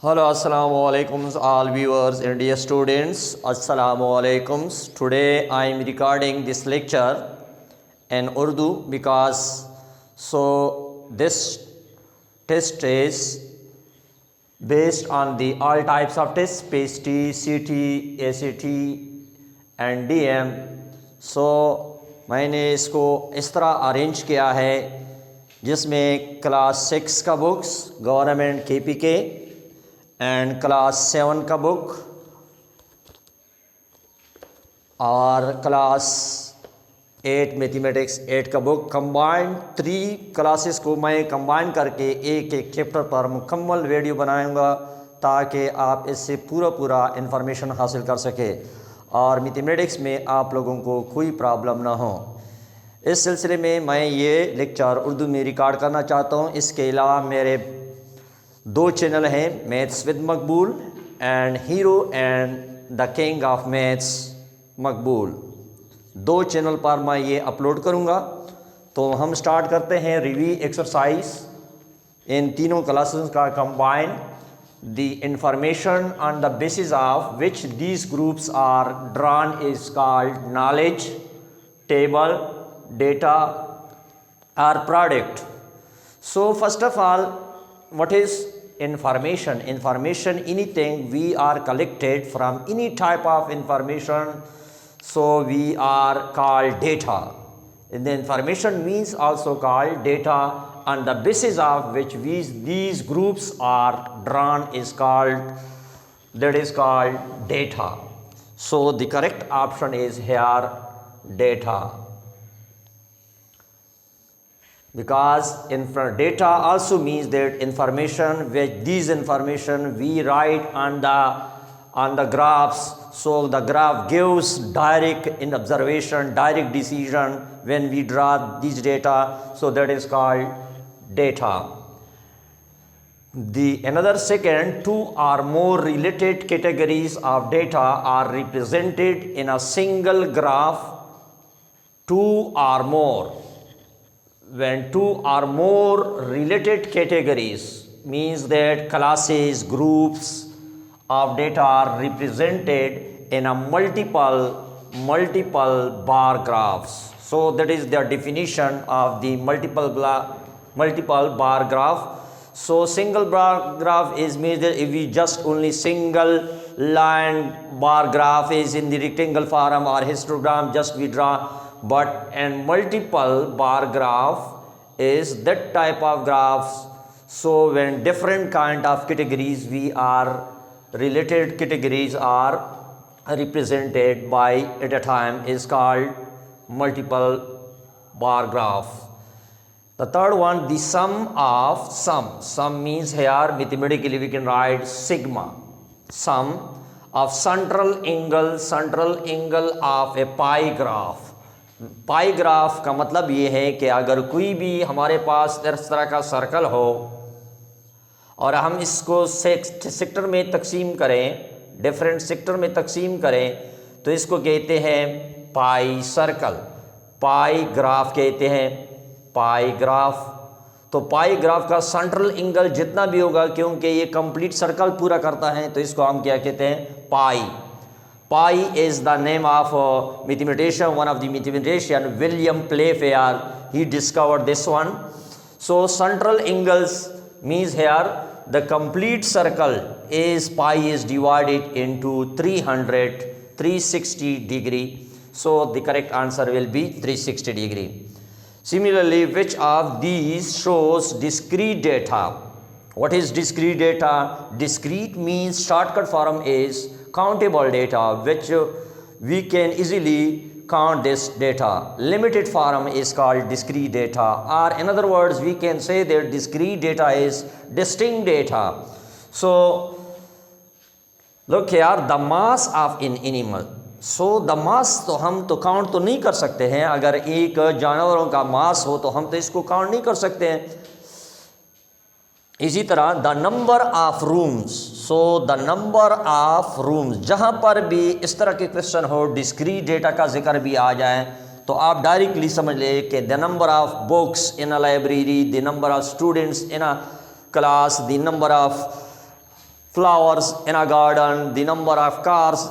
Hello, assalamu alaikum, all viewers and dear students. Assalamu alaikum. Today I am recording this lecture in Urdu because this test is based on the all types of tests, PST, CT, ACT and DM. So मैंने इसको इस तरह arrange किया है जिसमें class 6 का books government KPK and class 7 का book और क्लास 8 मैथमेटिक्स 8 का बुक कंबाइंड 3 क्लासेस को मैं कंबाइन करके एक एक चैप्टर पर मुकम्मल वीडियो बनाऊंगा ताकि आप इससे पूरा इंफॉर्मेशन हासिल कर सके और मैथमेटिक्स में आप लोगों को कोई प्रॉब्लम ना हो। इस सिलसिले में मैं ये लेक्चर उर्दू में रिकॉर्ड करना चाहता हूँ। इसके अलावा मेरे 2 चैनल हैं, maths with Maqbool and hero and the king of maths Maqbool. 2 channel पर मैं ये अपलोड करूँगा। तो हम स्टार्ट करते हैं रिव्यू एक्सरसाइज इन तीनों क्लासेस का combine the information on the basis of which these groups are drawn is called knowledge, table, data और product. So first of all, what is information? Information, anything we are collected from any type of information, so we are called data. And the information means also called data, on the basis of which these groups are drawn is called, that is called data. So the correct option is here, data. Because data also means that information, which these information we write on the graphs. So the graph gives direct in observation, direct decision when we draw these data, so that is called data. Another second, 2 or more related categories of data are represented in a single graph. 2 or more. When 2 or more related categories means that classes, groups of data are represented in a multiple bar graphs. So that is the definition of the multiple bar graph. So single bar graph is means that if we just only single line bar graph is in the rectangle form or histogram just we draw. But and multiple bar graph is that type of graphs. So when different kind of categories related categories are represented by at a time is called multiple bar graph. The third one, the sum of sum means here mathematically we can write sigma, sum of central angle of a pie graph. Pi graph का मतलब ये है कि अगर कोई भी हमारे पास इस तरह का सर्कल हो और हम इसको सेक्टर में तकसीम करें, डिफरेंट सेक्टर में तकसीम करें, तो इसको कहते हैं पाई सर्कल, पाई ग्राफ कहते हैं, पाई ग्राफ। तो पाई ग्राफ का सेंट्रल एंगल जितना भी होगा, क्योंकि ये कंप्लीट सर्कल पूरा करता है, तो इसको हम क्या कहते हैं, पाई। Pi is the name of mathematician, one of the mathematician, William Playfair. He discovered this one. So central angles means here the complete circle is pi is divided into 360 degree. So the correct answer will be 360 degree. Similarly, which of these shows discrete data? What is discrete data? Discrete means shortcut form is countable data, which we can easily count this data. Limited form is called discrete data, or in other words we can say that discrete data is distinct data. So look here, the mass of an animal. So the mass तो हम तो count तो नहीं कर सकते हैं, अगर एक जानवरों का मास हो तो हम तो इसको काउंट नहीं कर सकते हैं। इसी तरह the number of rooms, so the number of rooms, जहाँ पर भी इस तरह के क्वेश्चन हो, डिस्क्रीट डेटा का जिक्र भी आ जाए, तो आप डायरेक्टली समझ ले कि the number of books in a library, the number of students in a class, the number of flowers in a garden, the number of cars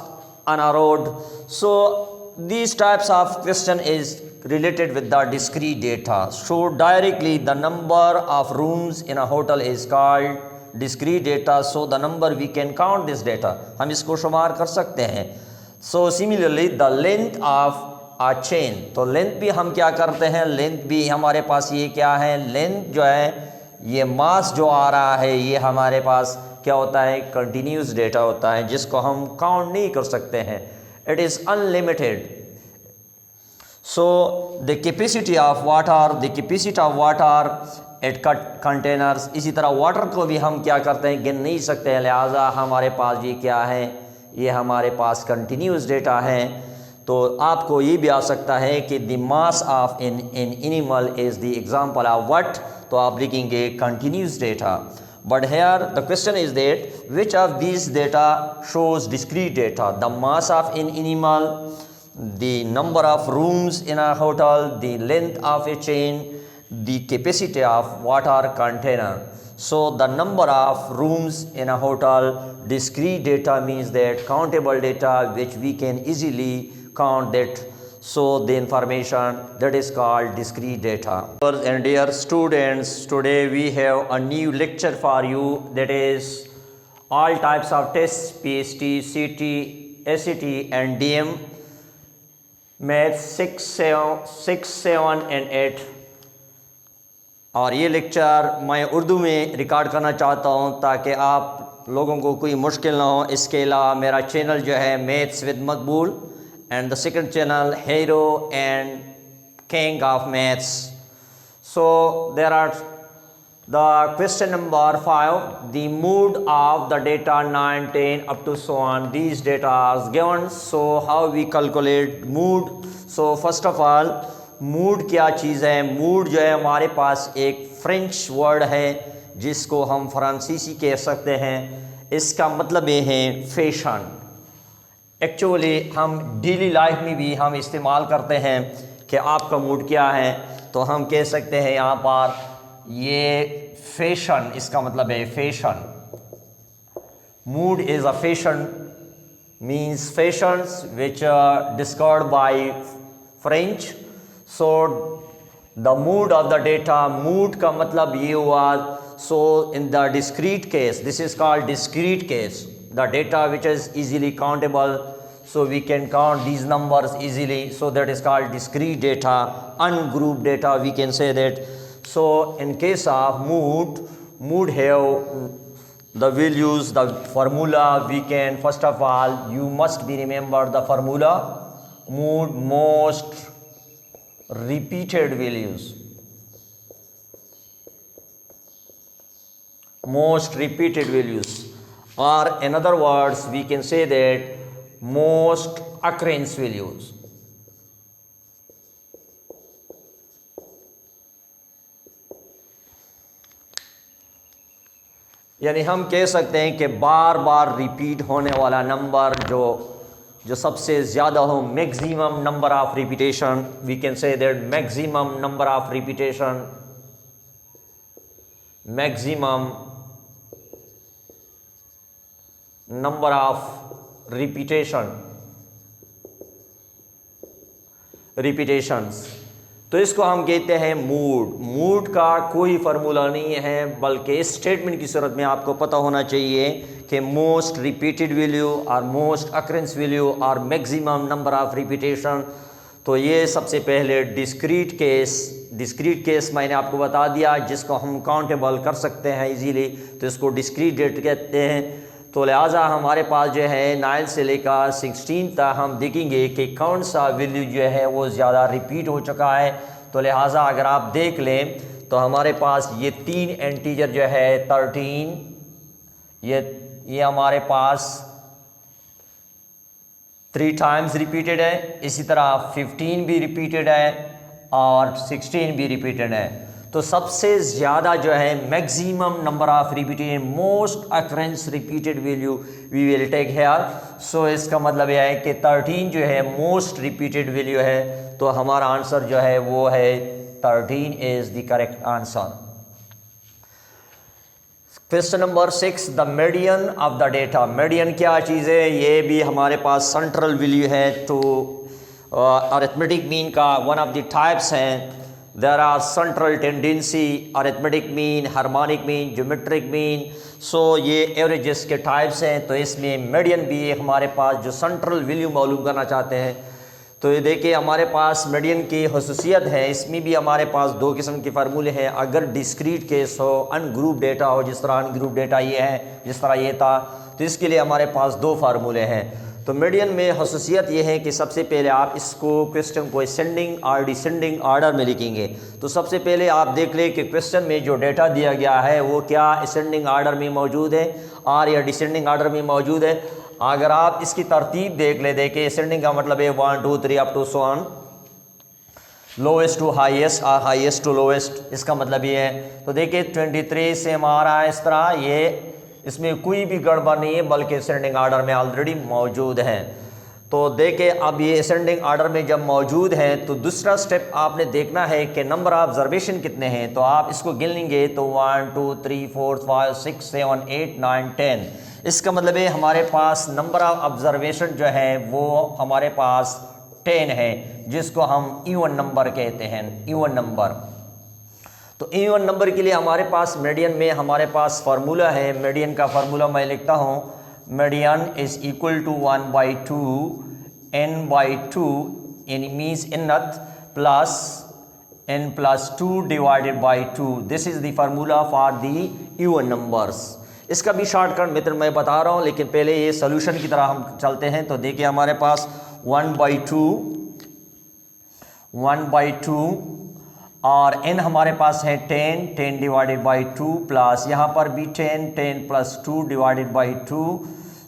on a road. So these types of question is related with the discrete data. So directly the number of rooms in a hotel is called discrete data. So the number we can count this data, हम इसको शुमार कर सकते हैं. So similarly the length of a chain, तो length भी हम क्या करते हैं, लेंथ भी हमारे पास ये क्या है, लेंथ जो है ये मास जो आ रहा है ये हमारे पास क्या होता है, कंटिन्यूस डेटा होता है जिसको हम काउंट नहीं कर सकते हैं. It is unlimited. So the capacity of water at containers, इसी तरह वाटर को भी हम क्या करते हैं, गिन नहीं सकते हैं. लिहाजा हमारे पास ये क्या है, ये हमारे पास कंटिन्यूस डेटा है. तो आपको ये भी आ सकता है कि the mass of in animal is the example of what, तो आप लिखेंगे continuous data. But here the question is that which of these data shows discrete data? The mass of an animal, the number of rooms in a hotel, the length of a chain, the capacity of water container. So the number of rooms in a hotel, discrete data means that countable data which we can easily count that. So the information that is called discrete data. And dear students, today we have a new lecture for you, that is all types of tests, PST, CT, SAT and DM, Math 6, 7 and 8. और ये lecture मैं उर्दू में record करना चाहता हूँ ताकि आप लोगों को कोई मुश्किल ना हो. इसके अलावा मेरा चैनल जो है maths with Maqbool, and the second channel Hero and King of Maths. So there are the question number 5, the mood of the data 9, 10 up to so on. These data are given. So how we calculate mood? So first of all, mood क्या चीज़ है. mood जो है हमारे पास एक French word है जिसको हम फ्रांसीसी कह सकते हैं. इसका मतलब ये है फैशन. एक्चुअली हम डेली लाइफ में भी हम इस्तेमाल करते हैं कि आपका मूड क्या है, तो हम कह सकते हैं यहाँ पर ये फैशन, इसका मतलब है fashion. Mode is a fashion means fashions which discovered by French. So the mode of the data, mode का मतलब ये हुआ. So in the discrete case, this is called discrete case, the data which is easily countable, so we can count these numbers easily, so that is called discrete data. Ungrouped data we can say that. So in case of mood have the values, the formula we can, first of all you must be remember the formula. Mood, most repeated values, most repeated values, or in other words we can say that most occurrence values. यानी हम कह सकते हैं कि बार बार repeat होने वाला number जो सबसे ज़्यादा हो, maximum number of repetition. We can say that maximum number of repetition, maximum number of repetitions. तो इसको हम कहते हैं मूड. मूड का कोई फार्मूला नहीं है, बल्कि इस स्टेटमेंट की सूरत में आपको पता होना चाहिए कि मोस्ट रिपीटेड वैल्यू और मोस्ट अकरेंस वैल्यू और मैक्सिमम नंबर ऑफ रिपीटेशन. तो ये सबसे पहले डिस्क्रीट केस मैंने आपको बता दिया जिसको हम काउंटेबल कर सकते हैं इजीली, तो इसको डिस्क्रीट डेट कहते हैं. तो लिहाजा हमारे पास जो है 9 से लेकर 16 तक हम देखेंगे कि कौन सा वैल्यू जो है वो ज़्यादा रिपीट हो चुका है. तो लिहाजा अगर आप देख लें तो हमारे पास ये 3 इंटीजर जो है 13, ये हमारे पास 3 टाइम्स रिपीटेड है. इसी तरह 15 भी रिपीटेड है और 16 भी रिपीटेड है. तो सबसे ज़्यादा जो है maximum number of repeated, most occurrence repeated value we will take here. So इसका मतलब यह है कि 13 जो है मोस्ट रिपीटेड वैल्यू है. तो हमारा आंसर जो है वो है 13 is the correct answer. Question number 6, the median of the data. Median क्या चीज़ है? ये भी हमारे पास सेंट्रल वैल्यू है तो अरिथमेटिक मीन का वन ऑफ द टाइप्स हैं। There are central tendency, arithmetic mean, harmonic mean, geometric mean. So ये एवरेजेस के टाइप्स हैं। तो इसमें मीडियन भी हमारे पास जो सेंट्रल वैल्यू मालूम करना चाहते हैं तो ये देखिए हमारे पास मीडियन की खसूसियत है। इसमें भी हमारे पास दो किस्म के फार्मूले हैं। अगर डिस्क्रीट केस हो, अनग्रुप डेटा हो, जिस तरह अनग्रुप डेटा ये है, जिस तरह ये था, तो इसके लिए हमारे पास दो फार्मूले हैं। तो मीडियन में खसूसियत ये है कि सबसे पहले आप इसको क्वेश्चन को असेंडिंग और डिसेंडिंग ऑर्डर में लिखेंगे। तो सबसे पहले आप देख लें कि क्वेश्चन में जो डेटा दिया गया है वो क्या असेंडिंग ऑर्डर में मौजूद है और या डिसेंडिंग ऑर्डर में मौजूद है। अगर आप इसकी तरतीब देख ले, देखिए असेंडिंग का मतलब है 1 2 3 up to so on, lowest to highest और हाईएस्ट टू लोएस्ट। इसका मतलब ये है। तो देखिए 23 से हमारा इस तरह ये इसमें कोई भी गड़बड़ नहीं है बल्कि असेंडिंग ऑर्डर में ऑलरेडी मौजूद है। तो देखिए अब ये असेंडिंग ऑर्डर में जब मौजूद है तो दूसरा स्टेप आपने देखना है कि नंबर ऑफ ऑब्जर्वेशन कितने हैं। तो आप इसको गिन लेंगे तो 1 2 3 4 5 6 7 8 9 10। इसका मतलब है हमारे पास नंबर ऑफ ऑब्जर्वेशन जो है वो हमारे पास 10 है, जिसको हम इवन नंबर कहते हैं, इवन नंबर। तो इवन नंबर के लिए हमारे पास मीडियन में हमारे पास फार्मूला है। मीडियन का फार्मूला मैं लिखता हूँ, median is equal to 1/2 n/2 n means nth plus n+2 divided by 2। This is the formula for the even numbers. इसका भी शॉर्टकट मेथड मैं बता रहा हूँ, लेकिन पहले ये सोल्यूशन की तरह हम चलते हैं। तो देखिए हमारे पास 1/2 और n हमारे पास है 10 डिवाइडेड बाई 2 प्लस यहाँ पर भी 10 प्लस 2 डिवाइडेड बाई 2।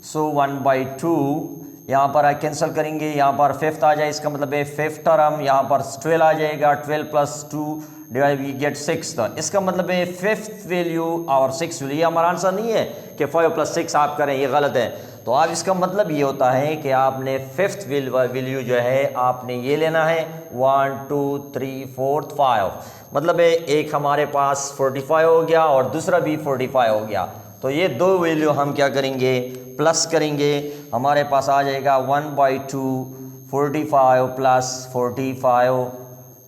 सो 1/2 यहाँ पर कैंसिल करेंगे, यहाँ पर फिफ्थ आ जाए, इसका मतलब है फिफ्थ टर्म, यहाँ पर 12 आ जाएगा, 12 प्लस 2 डिवाइड वी गेट 6। इसका मतलब है फिफ्थ वैल्यू और 6 वैल्यू। ये हमारा आंसर नहीं है कि 5 + 6 आप करें, ये गलत है। तो अब इसका मतलब ये होता है कि आपने फिफ्थ वैल्यू जो है आपने ये लेना है 1 2 3 4 5। मतलब है एक हमारे पास 45 हो गया और दूसरा भी 45 हो गया। तो ये दो वैल्यू हम क्या करेंगे, प्लस करेंगे। हमारे पास आ जाएगा 1/2 45 प्लस 45।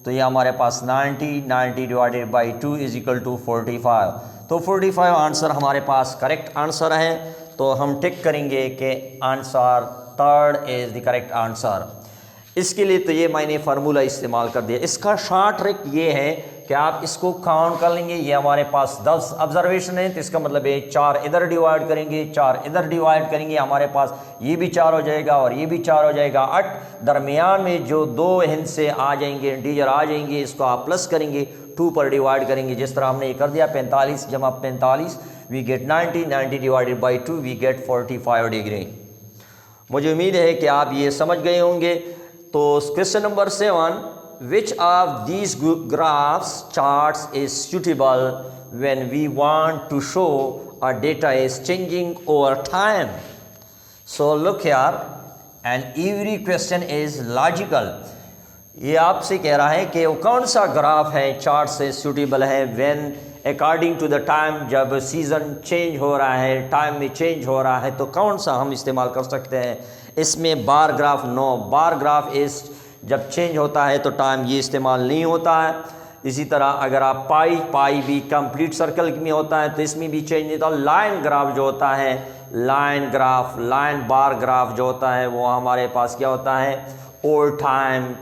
तो ये हमारे पास 90 divided by 2 is equal to 45। तो 45 आंसर हमारे पास करेक्ट आंसर है। तो हम टिक करेंगे कि answer third is the correct answer. इसके लिए तो ये मैंने फार्मूला इस्तेमाल कर दिया। इसका शॉर्ट ट्रिक ये है कि आप इसको काउंट कर लेंगे। ये हमारे पास 10 ऑब्जर्वेशन है, तो इसका मतलब है 4 इधर डिवाइड करेंगे, 4 इधर डिवाइड करेंगे, हमारे पास ये भी 4 हो जाएगा और ये भी 4 हो जाएगा। 8 दरमियान में जो दो हिंद से आ जाएंगे, इंटीजर आ जाएंगे, इसको आप प्लस करेंगे, 2 पर डिवाइड करेंगे, जिस तरह हमने ये कर दिया। 45 जमा 45 we get 90 divided by 2 we get 45 degree. मुझे उम्मीद है कि आप ये समझ गए होंगे। तो question number 7, which of these graphs charts is suitable when we want to show a data is changing over time? So look here, and every question is logical. ये आपसे कह रहा है कि वो कौन सा ग्राफ है चार्ट से सूटेबल है when according to the time, जब सीज़न चेंज हो रहा है, टाइम में चेंज हो रहा है, तो कौन सा हम इस्तेमाल कर सकते हैं। इसमें bar graph no, bar graph is जब चेंज होता है तो टाइम ये इस्तेमाल नहीं होता है। इसी तरह अगर आप पाई भी कंप्लीट सर्कल में होता है तो इसमें भी चेंज नहीं होता। लाइन ग्राफ जो होता है, line graph, line bar graph जो होता है वो हमारे पास क्या होता है, old time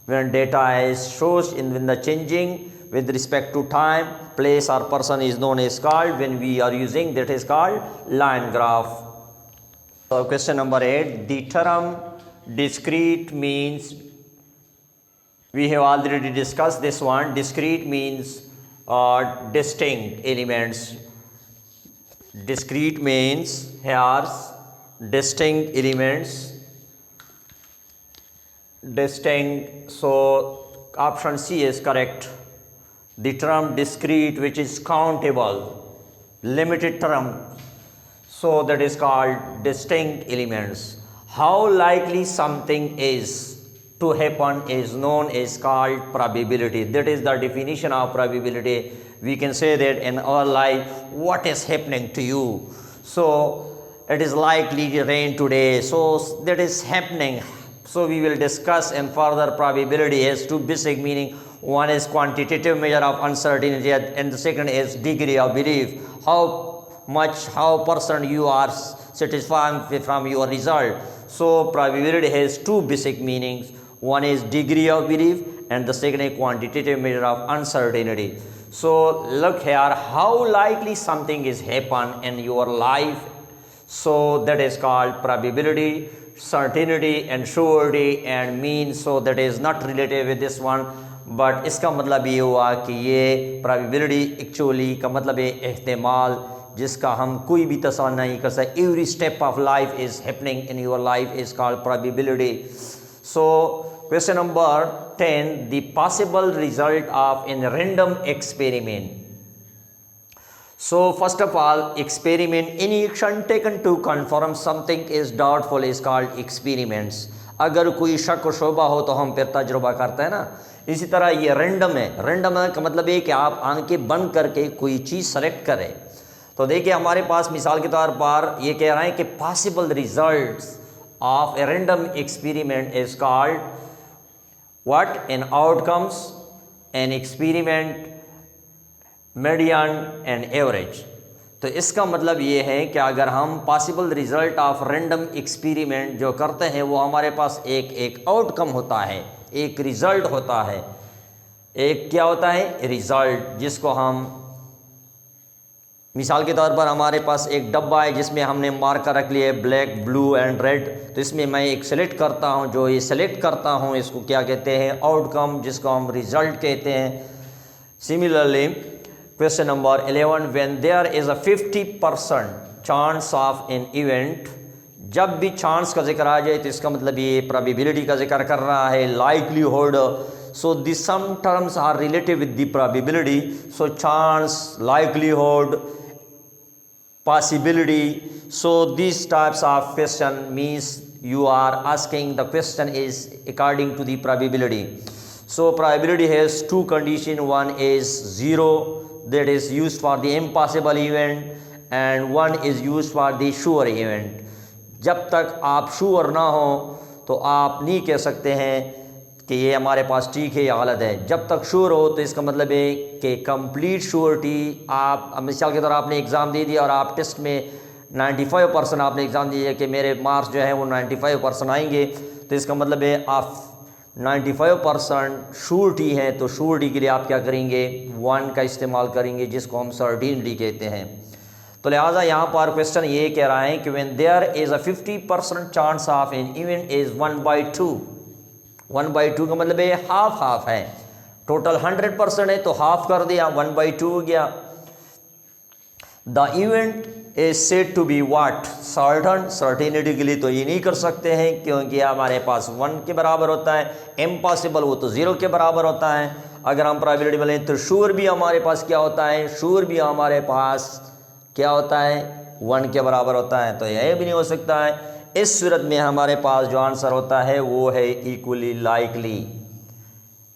when data is shows in when the changing with respect to time, place or person is known as called, when we are using that is called line graph. So question number 8, the term discrete means, we have already discussed this one. Discrete means distinct elements. Discrete means here distinct elements, distinct. So option C is correct. The term discrete, which is countable, limited term, so that is called distinct elements. How likely something is to happen is known as called probability. That is the definition of probability. we can say that in our life, what is happening to you? So it is likely to rain today, so that is happening. So we will discuss, and further probability has two basic meaning. One is quantitative measure of uncertainty, and the second is degree of belief. How percent you are satisfied from your result. So probability has two basic meanings. One is degree of belief, and the second is quantitative measure of uncertainty. So look here, how likely something is happen in your life. So that is called probability, certainty and surety and mean. So that is not related with this one, but इसका मतलब ये हुआ कि ये probability actually का मतलब है एहतिमाल, जिसका हम कोई भी तस्वीर नहीं कर सकते. Every step of life is happening in your life is called probability. So question number 10, the possible result of a random experiment. So first of all, experiment, any action taken to confirm something is doubtful is called experiments. अगर कोई शक व शोबा हो तो हम फिर तजुर्बा करते हैं ना. इसी तरह ये रैंडम है. रैंडम का मतलब ये कि आप आंखें बंद करके कोई चीज़ सेलेक्ट करें. तो देखिए हमारे पास मिसाल के तौर पर ये कह रहे हैं कि possible results of a random experiment is called what, an outcomes, an experiment, median and average. तो इसका मतलब ये है कि अगर हम possible result of random experiment जो करते हैं वो हमारे पास एक आउटकम होता है, एक रिज़ल्ट होता है. एक क्या होता है, रिज़ल्ट, जिसको हम मिसाल के तौर पर हमारे पास एक डब्बा है जिसमें हमने मार्कर रख लिए ब्लैक, ब्लू एंड रेड. तो इसमें मैं एक सेलेक्ट करता हूँ, जो ये सेलेक्ट करता हूँ इसको क्या कहते हैं, आउटकम, जिसको हम रिज़ल्ट कहते हैं. Similarly question number 11, when there is a 50% chance of an event, जब भी चांस का जिक्र आ जाए तो इसका मतलब ये प्रोबेबिलिटी का जिक्र कर रहा है, likelihood. So this some terms are related with the probability. So chance, likelihood, possibility. So these types of question means you are asking the question is according to the probability. So probability has two condition. One is 0, that is used for the impossible event, and one is used for the sure event. जब तक आप sure ना हो तो आप नहीं कह सकते हैं कि ये हमारे पास ठीक है या गलत है. जब तक श्योर हो तो इसका मतलब है कि कंप्लीट श्योरिटी. आप मिसाल के तौर आपने एग्ज़ाम दे दिया और आप टेस्ट में 95% आपने एग्ज़ाम दिया कि मेरे मार्क्स जो है वो 95% आएंगे, तो इसका मतलब है आप 95% श्योरिटी है. तो श्योरिटी के लिए आप क्या करेंगे, 1 का इस्तेमाल करेंगे, जिसको हम सर्टेनिटी कहते हैं. तो लिहाजा यहाँ पर क्वेश्चन ये कह रहा है कि when there is a 50% chance of an event is 1/2. 1/2 का मतलब है हाफ है. टोटल 100% है तो हाफ कर दिया, 1/2 हो गया. The event is said to be what, certain. Certainty के लिए तो ये नहीं कर सकते हैं क्योंकि हमारे पास 1 के बराबर होता है. इम्पॉसिबल वो तो 0 के बराबर होता है. अगर हम प्रोबेबिलिटी बोलें तो श्योर भी हमारे पास क्या होता है, श्योर भी हमारे पास क्या होता है, 1 के बराबर होता है. तो यह भी नहीं हो सकता है. इस सूरत में हमारे पास जो आंसर होता है वो है इक्वली लाइकली.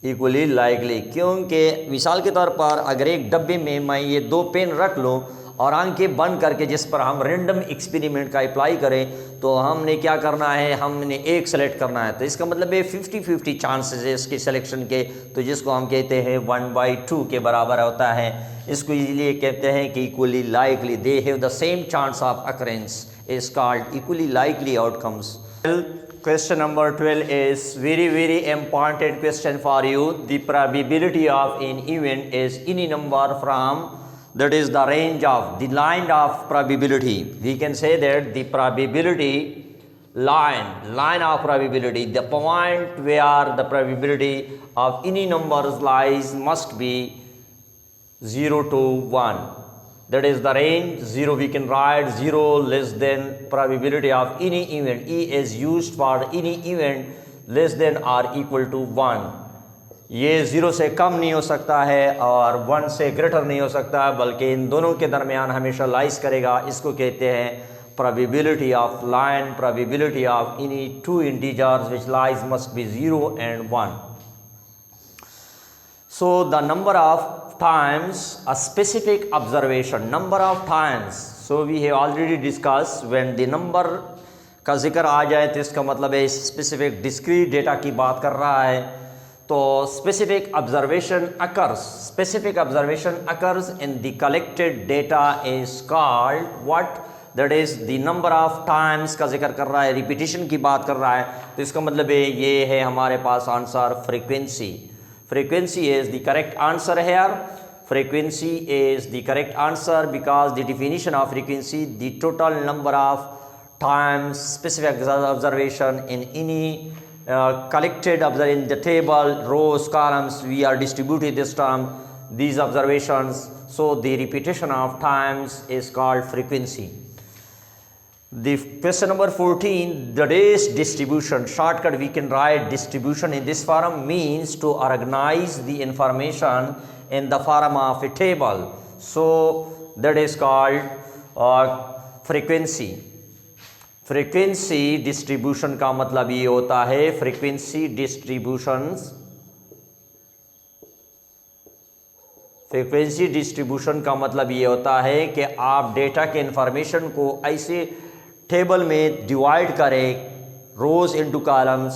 इक्वली लाइकली क्योंकि मिसाल के तौर पर अगर एक डब्बे में मैं ये 2 पेन रख लूँ और आंखें बंद करके जिस पर हम रैंडम एक्सपेरिमेंट का अप्लाई करें तो हमने क्या करना है, हमने एक सेलेक्ट करना है. तो इसका मतलब है 50-50 चांसेस है इसके सिलेक्शन के. तो जिसको हम कहते हैं 1/2 के बराबर होता है. इसको इसलिए कहते हैं कि equally likely, they have the same chance of occurrence, is called equally likely outcomes. Question number 12 is very important question for you. The probability of an event is any number from, that is the range of the line of probability. We can say that the probability line of probability, the point where the probability of any numbers lies must be 0 to 1. That is the range 0. We can write 0 less than probability of any event. E is used for any event less than or equal to 1. ये 0 से कम नहीं हो सकता है और 1 से greater नहीं हो सकता है, बल्कि इन दोनों के दरमियान हमेशा लाइज करेगा. इसको कहते हैं probability of line, probability of any two integers which lies must be 0 and 1. So the number of times a specific observation, number of times, so we have already discussed when the number का जिक्र आ जाए तो इसका मतलब है specific discrete data की बात कर रहा है। तो specific observation occurs in the collected data is called what, that is the number of times का जिक्र कर रहा है, रिपीटिशन की बात कर रहा है। तो इसका मतलब है ये है हमारे पास answer frequency. Frequency is the correct answer here. Frequency is the correct answer because the definition of frequency, the total number of times specific observation in any collected in the table, rows, columns, we are distributing this term, these observations. So the repetition of times is called frequency. The question number 14, that is distribution. Shortcut we can write distribution in this form means to organize the information in the form of a table. So that is called frequency. Frequency distribution का मतलब ये होता है, frequency distributions, frequency distribution का मतलब ये होता है कि आप डेटा के इंफॉर्मेशन को ऐसे टेबल में डिवाइड करें, रोज़ इनटू कॉलम्स,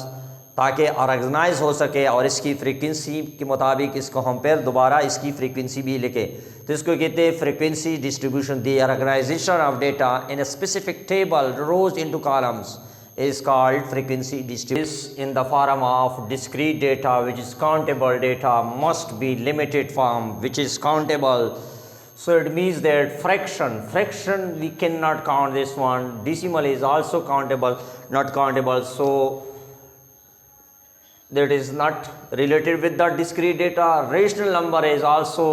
ताकि ऑर्गेनाइज हो सके और इसकी फ्रीक्वेंसी के मुताबिक इसको हम फिर दोबारा इसकी फ्रीक्वेंसी भी लिखें। तो इसको कहते हैं frequency distribution. The organisation of data in a specific table, rows into columns is called frequency distribution. In the form of discrete data, which is countable data, must be limited form, which is countable. So it means that fraction we cannot count this one. Decimal is also countable, not countable. So that is not related with the discrete data. Rational number is also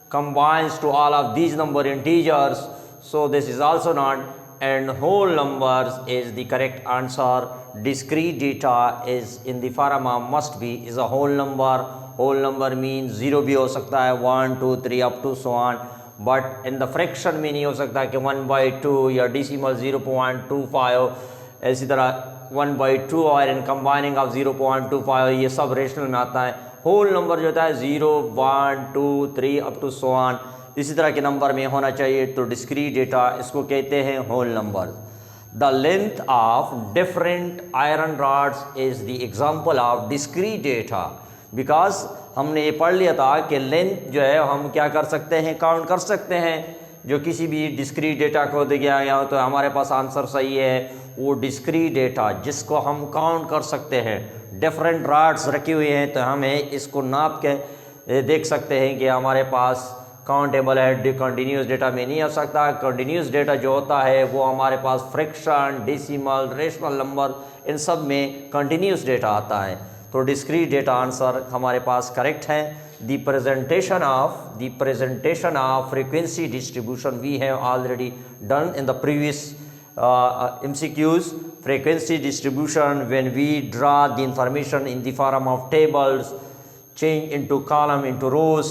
combines to all of these number integers. So this is also not. And whole numbers is the correct answer. Discrete data is in the form of must be is a whole number. Whole number means 0 भी हो सकता है, 1 2 3 up to so on, but in the fraction में नहीं हो सकता कि 1/2 या decimal 0.25, इसी तरह 1/2 और इन combining of 0.25 ये सब रेशनल में आता है। होल नंबर जो होता है 0 1 2 3 up to so on, इसी तरह के नंबर में होना चाहिए। तो डिस्क्रीट डेटा इसको कहते हैं whole number. The length of different iron rods is the example of discrete data, because हमने ये पढ़ लिया था कि लेंथ जो है हम क्या कर सकते हैं, काउंट कर सकते हैं। जो किसी भी डिस्क्रीट डेटा को दिया गया हो तो हमारे पास आंसर सही है वो डिस्क्रीट डेटा जिसको हम काउंट कर सकते हैं। डिफरेंट रॉड्स रखी हुई हैं तो हमें इसको नाप के देख सकते हैं कि हमारे पास काउंटेबल है। कंटिन्यूस डेटा में नहीं आ सकता। कंटिन्यूस डेटा जो होता है वो हमारे पास फ्रैक्शन, डेसिमल, रेशनल नंबर, इन सब में कंटिन्यूस डेटा आता है। तो डिस्क्रीट डेटा आंसर हमारे पास करेक्ट है। The presentation of frequency distribution we have already done in the previous MCQs. Frequency distribution, when we draw the information in the form of tables, change into column, into rows,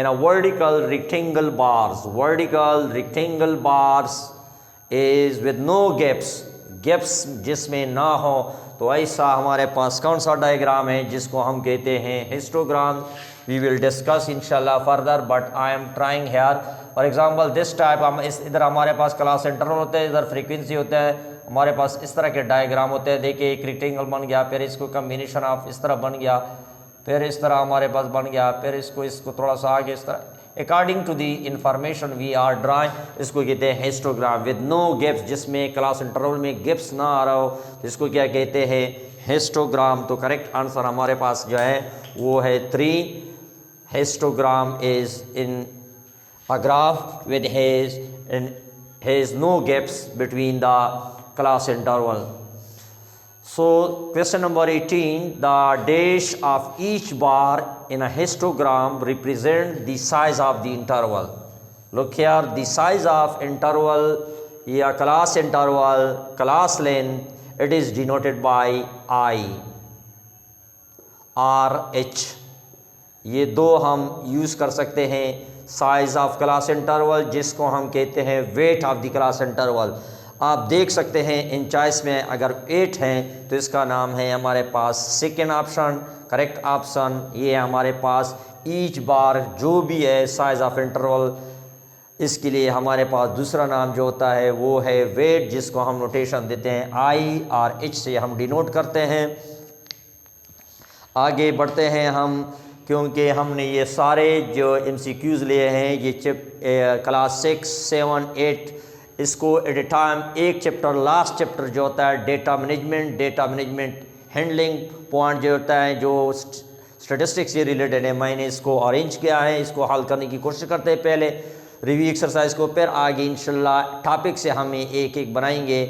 in a vertical rectangle bars. Vertical rectangle bars is with no gaps जिसमें ना हो। तो ऐसा हमारे पास कौन सा diagram है जिसको हम कहते हैं हिस्टोग्राम। वी विल डिस्कस इंशाल्लाह further, but I am trying here. For example this type, हम इधर हमारे पास क्लास इंटरवल होते हैं, इधर फ्रीक्वेंसी होता है, हमारे पास इस तरह के डायग्राम होते हैं। देखिए एक रेक्टेंगल बन गया, फिर इसको कम्बिनेशन ऑफ इस तरह बन गया, फिर इस तरह हमारे पास बन गया, फिर इसको थोड़ा सा आगे इस तरह। According to the information we are drawing, इसको कहते हैं हिस्टोग्राम विद नो गैप्स, जिसमें क्लास इंटरवल में गैप्स ना आ रहा हो, इसको क्या कहते हैं हिस्टोग्राम। तो करेक्ट आंसर हमारे पास जो है वो है 3। Histogram is in a graph with has no gaps between the class interval. So question number 18, the dash of each bar in a histogram represent the size of the interval. Look here, the size of interval या class interval, class length, it is denoted by I, R, H. ये दो हम use कर सकते हैं। Size of class interval जिसको हम कहते हैं weight of the class interval. आप देख सकते हैं इन चॉइस में अगर 8 हैं तो इसका नाम है हमारे पास सेकेंड ऑप्शन, करेक्ट ऑप्शन ये है हमारे पास ईच बार जो भी है साइज़ ऑफ इंटरवल, इसके लिए हमारे पास दूसरा नाम जो होता है वो है वेट, जिसको हम नोटेशन देते हैं आई और एच से हम डिनोट करते हैं। आगे बढ़ते हैं हम, क्योंकि हमने ये सारे जो MCQs लिए हैं ये क्लास 6, 7, 8 इसको एट ए टाइम एक चैप्टर, लास्ट चैप्टर जो होता है डेटा मैनेजमेंट हैंडलिंग पॉइंट जो होता है जो स्टैटिस्टिक्स से रिलेटेड है, मैंने इसको अरेंज किया है। इसको हल करने की कोशिश करते हैं पहले रिव्यू एक्सरसाइज को, फिर आगे इंशाल्लाह टॉपिक से हम एक एक बनाएंगे,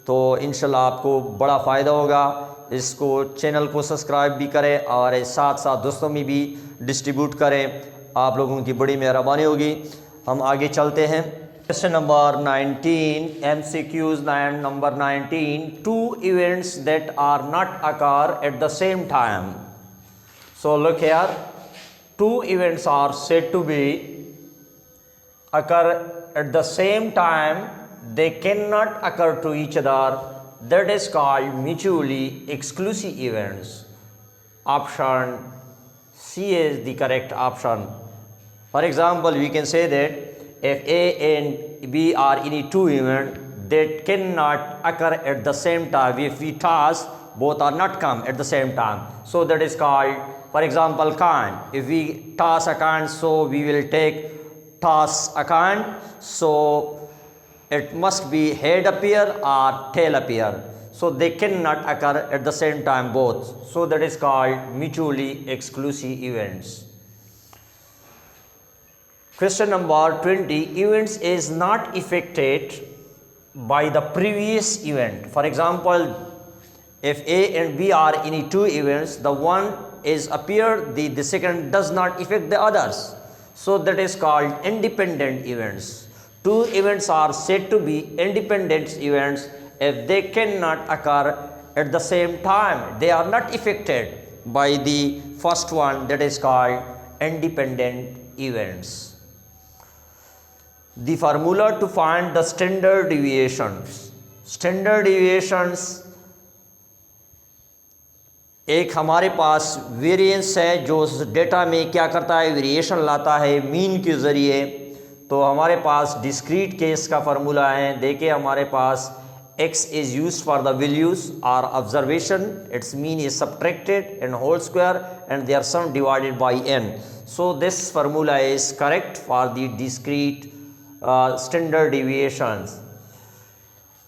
तो इंशाल्लाह आपको बड़ा फ़ायदा होगा। इसको चैनल को सब्सक्राइब भी करें और साथ साथ दोस्तों में भी डिस्ट्रीब्यूट करें, आप लोगों की बड़ी मेहरबानी होगी। हम आगे चलते हैं। Question number 19, MCQs number 19, 2 events that are not occur at the same time. So look here, 2 events are said to be occur at the same time, they cannot occur to each other, that is called mutually exclusive events. Option C is the correct option. For example, we can say that if A and B are any 2 events that cannot occur at the same time, if we toss, both are not come at the same time, so that is called, for example, coin. If we toss a coin, so we will take toss a coin, so it must be head appear or tail appear, so they cannot occur at the same time both, so that is called mutually exclusive events. Question number 20, events is not affected by the previous event. For example, if A and B are any 2 events, the one is appeared, the second does not affect the others, so that is called independent events. 2 events are said to be independent events if they cannot occur at the same time. They are not affected by the first one, that is called independent events. The formula to find the standard deviations. Standard deviations एक हमारे पास variance है जो data में क्या करता है, variation लाता है मीन के ज़रिए। तो हमारे पास डिस्क्रीट केस का फार्मूला है, देखिए हमारे पास x is used for the values or observation, its mean is subtracted and whole square and their sum divided by n. So this formula is correct for the discrete standard deviations.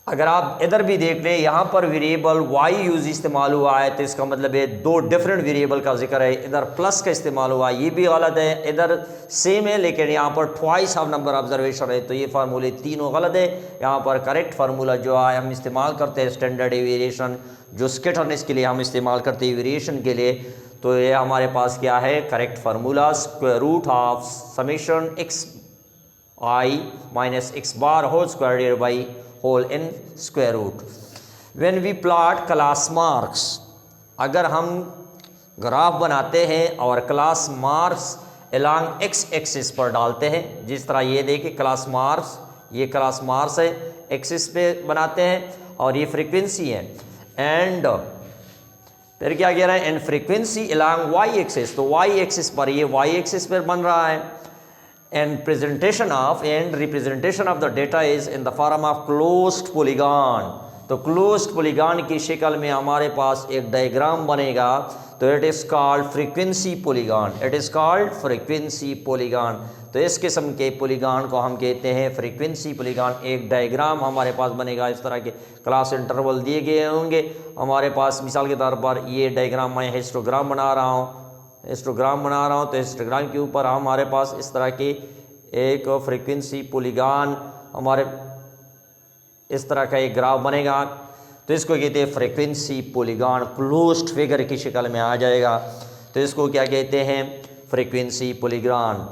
अगर आप इधर भी देख लें, यहाँ पर variable y use इस्तेमाल हुआ है, तो इसका मतलब है 2 डिफरेंट वेरिएबल का जिक्र है। इधर प्लस का इस्तेमाल हुआ है, ये भी गलत है। इधर सेम है लेकिन यहाँ पर ट्वाइस ऑफ नंबर ऑब्जर्वेशन है, तो ये फार्मूले तीनों गलत है। यहाँ पर करेक्ट फार्मूला जो है हम इस्तेमाल करते हैं स्टैंडर्ड वेरिएशन, जो स्कैटरनेस के लिए हम इस्तेमाल करते हैं वेरिएशन के लिए, तो ये हमारे पास क्या है correct formula, square root of summation x I minus x bar whole square divided by whole n square root. When we plot class marks, अगर हम ग्राफ बनाते हैं और class marks along x axis पर डालते हैं, जिस तरह ये देखिए क्लास मार्क्स, ये क्लास मार्क्स है, एक्सिस पे बनाते हैं और ये फ्रीक्वेंसी है, एंड फिर क्या कह रहा है, and frequency along y axis, तो y एक्सिस पर ये y एक्सिस पर बन रहा है, and representation of the data is in the form of closed polygon. तो closed polygon की शक्ल में हमारे पास एक डायग्राम बनेगा, तो it is called frequency polygon. It is called frequency polygon. तो इस किस्म के पोलीगॉन को हम कहते हैं फ्रीक्वेंसी पोलीगॉन। एक डायग्राम हमारे पास बनेगा, इस तरह के क्लास इंटरवल दिए गए होंगे हमारे पास। मिसाल के तौर पर ये डायग्राम मैं हिस्टोग्राम बना रहा हूँ, तो हिस्टोग्राम के ऊपर हमारे पास इस तरह की एक फ्रीक्वेंसी पोलीगॉन, हमारे इस तरह का एक ग्राफ बनेगा, तो इसको कहते हैं फ्रीक्वेंसी पोलीगॉन। क्लोज्ड फिगर की शक्ल में आ जाएगा, तो इसको क्या कहते हैं, frequency polygon.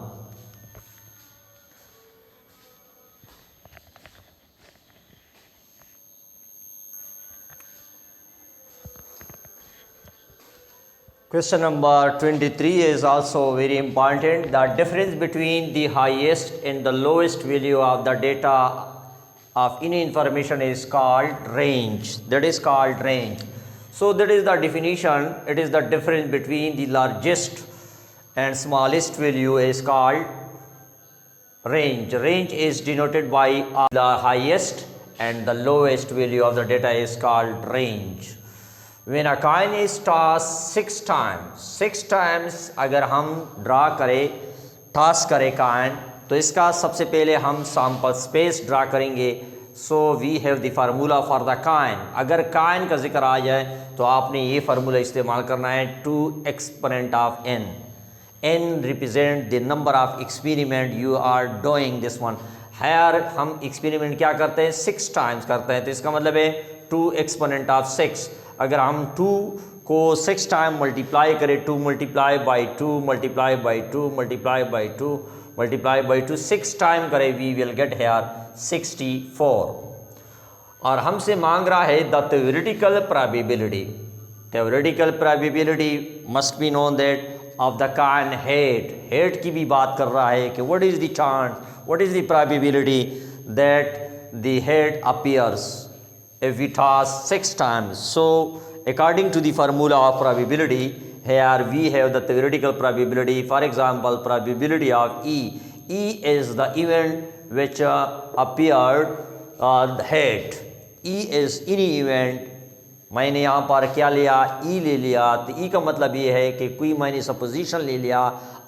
Question number 23 is also very important. The difference between the highest and the lowest value of the data of any information is called range. That is called range. So that is the definition. It is the difference between the largest and smallest value is called range. Range is denoted by the highest and the lowest value of the data is called range. When a coin is tossed 6 times अगर हम draw करें, toss करें coin, तो इसका सबसे पहले हम sample space draw करेंगे. So we have the formula for the coin. अगर कॉइन का जिक्र आ जाए तो आपने ये फार्मूला इस्तेमाल करना है 2 exponent of n. n represent the number of experiment you are doing this one. Here हम एक्सपेरिमेंट क्या करते हैं, 6 टाइम्स करते हैं, तो इसका मतलब है 2 एक्सपोनेंट ऑफ 6. अगर हम 2 को 6 टाइम मल्टीप्लाई करें, 2 multiply by 2 multiply by 2 multiply by 2 multiply by 2 6 time करें, वी विल गेट हेयर 64. और हमसे मांग रहा है the theoretical probability. Theoretical probability must be known that of the coin head. Head की भी बात कर रहा है कि what is the chance, what is the probability that the head appears if we toss 6 times. So according to the formula of probability, here we have the theoretical probability. For example, probability of E. E is the event which appeared the head. E is any event. मैंने यहाँ पर क्या लिया, E ले लिया. तो E का मतलब ये है कि कोई मैंने सपोजिशन ले लिया.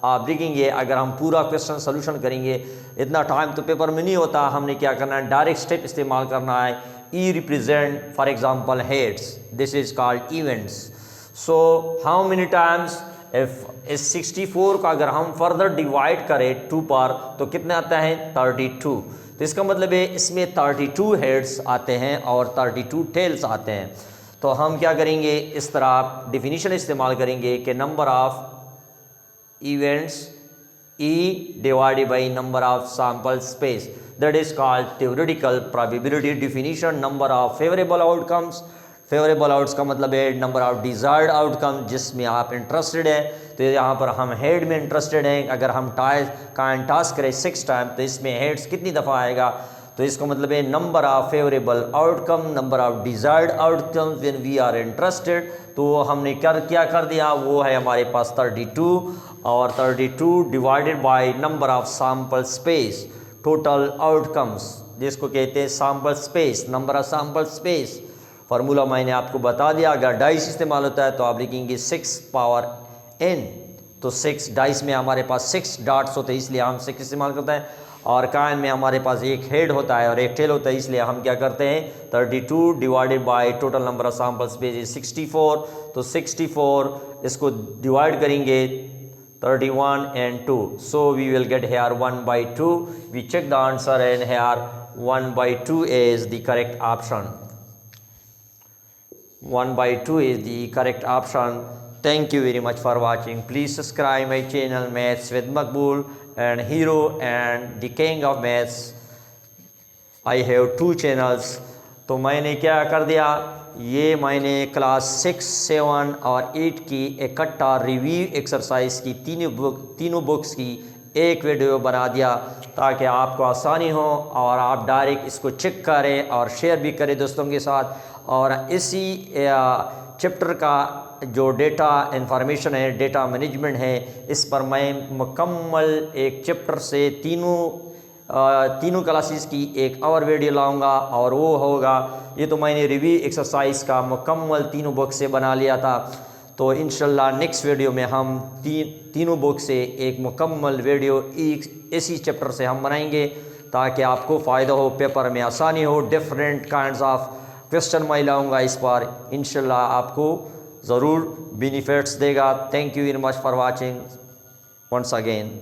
आप देखेंगे अगर हम पूरा क्वेश्चन सोल्यूशन करेंगे, इतना टाइम तो पेपर में नहीं होता. हमने क्या करना है, डायरेक्ट स्टेप इस्तेमाल करना है. E represent, for example, heads. This is called events. So how many times, if is 64 का अगर हम फर्दर डिवाइड करें 2 पर तो कितने आता है, 32. तो इसका मतलब है इसमें 32 हेड्स आते हैं और 32 टेल्स आते हैं. तो हम क्या करेंगे, इस तरह डिफिनीशन इस्तेमाल करेंगे कि number of events E divided by number of sample space. That is called theoretical probability definition. Number of favorable outcomes. Favorable outcomes का मतलब है number of desired outcomes जिसमें आप इंटरेस्टेड हैं. तो यहाँ पर हम हेड में इंटरेस्टेड हैं. अगर हम कॉइन टॉस करें 6 टाइम तो इसमें हेड्स कितनी दफ़ा आएगा, तो इसका मतलब है number of favourable outcome, number of desired outcome when we are interested. तो हमने क्या कर दिया, वो है हमारे पास 32 और 32 divided by number of sample space, total outcomes जिसको कहते हैं sample space, number of sample space. Formula मैंने आपको बता दिया. अगर डाइस इस्तेमाल होता है तो आप लिखेंगे 6 पावर n. तो 6 डाइस में हमारे पास 6 डॉट्स होते हैं, इसलिए हम 6 इस्तेमाल करते हैं. और कॉइन में हमारे पास एक हेड होता है और एक टेल होता है, इसलिए हम क्या करते हैं, 32 divided by total number of sample space is 64. तो 64 इसको डिवाइड करेंगे 31 and 2. So we will get here 1/2. We check the answer and here 1/2 is the correct option. 1/2 is the correct option. Thank you very much for watching. Please subscribe my channel Maths with Maqbool and Hero and the King of Maths. I have 2 channels. तो मैंने क्या कर दिया, ये मैंने class 6, 7 और 8 की इकट्ठा रिव्यू एक्सरसाइज की तीनों बुक्स की एक वीडियो बना दिया ताकि आपको आसानी हो और आप डायरेक्ट इसको चेक करें और शेयर भी करें दोस्तों के साथ. और इसी चैप्टर का जो डेटा इंफॉर्मेशन है, डेटा मैनेजमेंट है, इस पर मैं मुकम्मल एक चैप्टर से तीनों क्लासेस की एक और वीडियो लाऊंगा और वो होगा, ये तो मैंने रिव्यू एक्सरसाइज का मुकम्मल तीनों बुक से बना लिया था. तो इंशाल्लाह नेक्स्ट वीडियो में हम तीनों बुक से एक मुकम्मल वीडियो इसी चैप्टर से हम बनाएंगे ताकि आपको फ़ायदा हो, पेपर में आसानी हो. डिफरेंट काइंड्स ऑफ क्वेश्चन मैं लाऊंगा इस बार, इंशाल्लाह आपको ज़रूर बेनिफिट्स देगा. Thank you very much for watching once again.